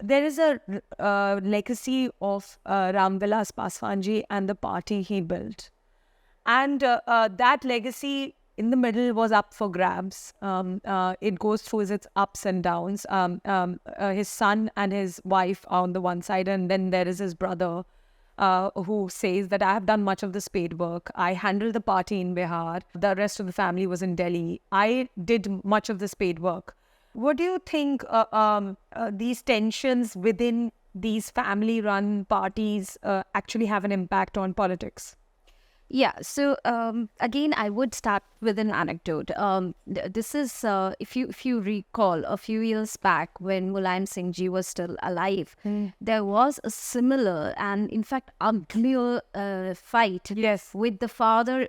there is a legacy of Ramvilas Paswanji and the party he built. And that legacy in the middle was up for grabs. It goes through its ups and downs. His son and his wife are on the one side, and then there is his brother who says that I have done much of the spade work. I handled the party in Bihar. The rest of the family was in Delhi. I did much of the spade work. What do you think these tensions within these family-run parties actually have an impact on politics? Yeah, so again, I would start with an anecdote. This is, if you recall, a few years back when Mulayam Singh Ji was still alive, there was a similar and, in fact, uglier fight with the father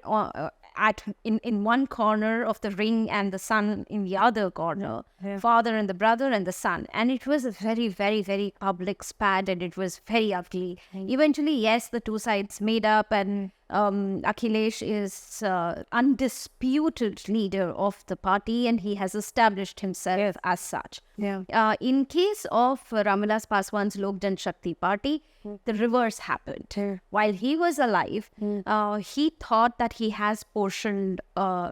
in one corner of the ring and the son in the other corner. Father and the brother and the son. And it was a very, very, very public spat, and it was very ugly. Eventually, yes, the two sides made up, and Akhilesh is undisputed leader of the party, and he has established himself as such. In case of Ramvilas Paswan's Lok Jan Shakti party, the reverse happened. While he was alive, he thought that he has portioned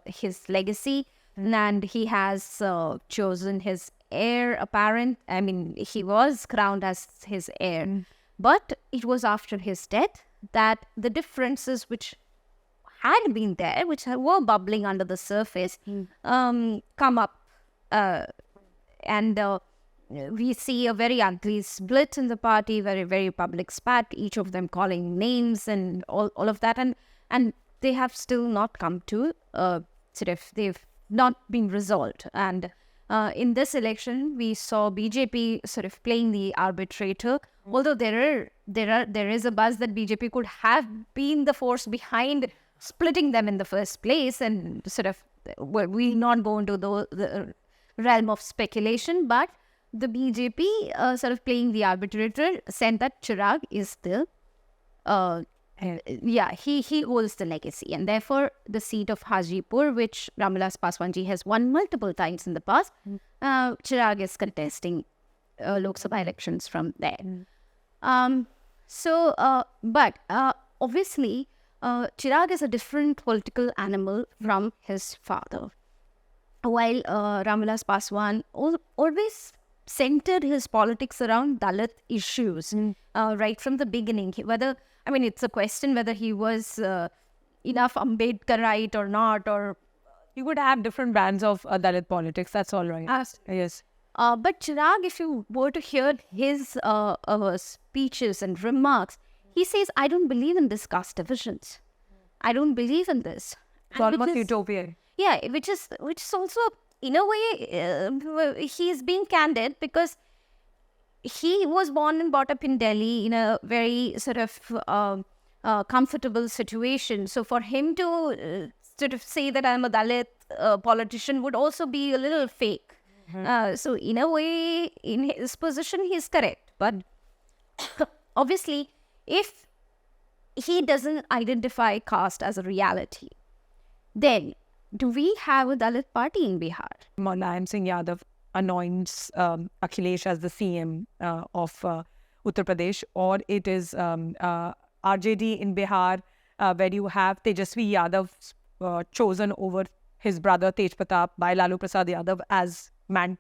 his legacy, and he has chosen his heir apparent. I mean, he was crowned as his heir. But it was after his death that the differences which had been there, which were bubbling under the surface, come up. And we see a very ugly split in the party, very, very public spat, each of them calling names and all of that. And they have still not come to, they've not been resolved. And in this election, we saw BJP sort of playing the arbitrator. Although there is a buzz that BJP could have been the force behind splitting them in the first place, and sort of we'll not go into the realm of speculation. But the BJP sort of playing the arbitrator said that Chirag is still, he holds the legacy, and therefore the seat of Hajipur, which Ramvilas Paswanji has won multiple times in the past, Chirag is contesting Lok Sabha elections from there. But obviously, Chirag is a different political animal from his father. While Ramvilas Paswan always centered his politics around Dalit issues right from the beginning. It's a question whether he was enough Ambedkarite or not, or you could have different brands of Dalit politics. That's all right. Yes. But Chirag, if you were to hear his speeches and remarks, he says, I don't believe in this caste divisions. I don't believe in this. It's almost utopia. Yeah, which is also, in a way, he's being candid, because he was born and brought up in Delhi in a very sort of comfortable situation. So for him to sort of say that I'm a Dalit politician would also be a little fake. So in a way, in his position, he's correct. But obviously, if he doesn't identify caste as a reality, then do we have a Dalit party in Bihar? Mulayam Singh Yadav anoints Akhilesh as the CM of Uttar Pradesh, or it is RJD in Bihar, where you have Tejasvi Yadav chosen over his brother Tej Pratap by Lalu Prasad Yadav as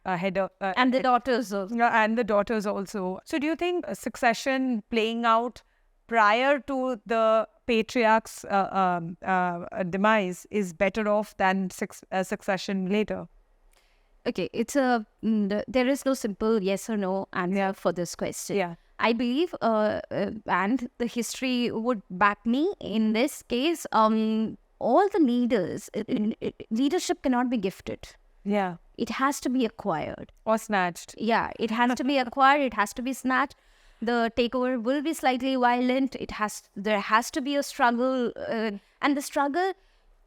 head of... and the daughters also. And the daughters also. So do you think succession playing out prior to the patriarch's demise is better off than succession later? Okay, there is no simple yes or no answer for this question. Yeah. I believe, and the history would back me in this case, all the leaders, leadership cannot be gifted. Yeah. It has to be acquired. Or snatched. Yeah, it has to be acquired, it has to be snatched. The takeover will be slightly violent. There has to be a struggle, and the struggle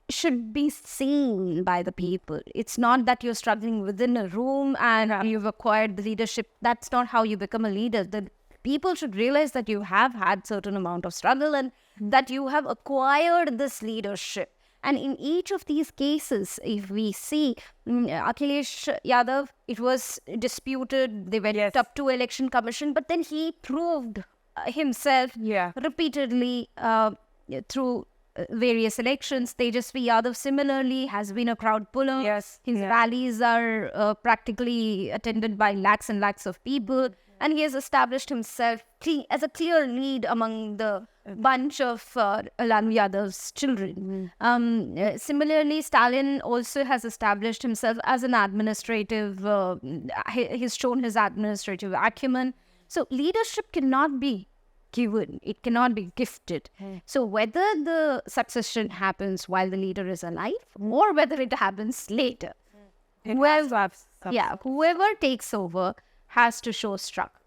should be seen by the people. It's not that you're struggling within a room and you've acquired the leadership. That's not how you become a leader. The people should realize that you have had certain amount of struggle and that you have acquired this leadership. And in each of these cases, if we see Akhilesh Yadav, it was disputed, they went up to election commission, but then he proved himself repeatedly through various elections. Tejasvi Yadav similarly has been a crowd puller. His rallies are practically attended by lakhs and lakhs of people. And he has established himself as a clear lead among the bunch of Lalu Yadav's children. Similarly, Stalin also has established himself as an administrative, he's shown his administrative acumen. So leadership cannot be given, it cannot be gifted. So whether the succession happens while the leader is alive or whether it happens later, whoever takes over has to show structure.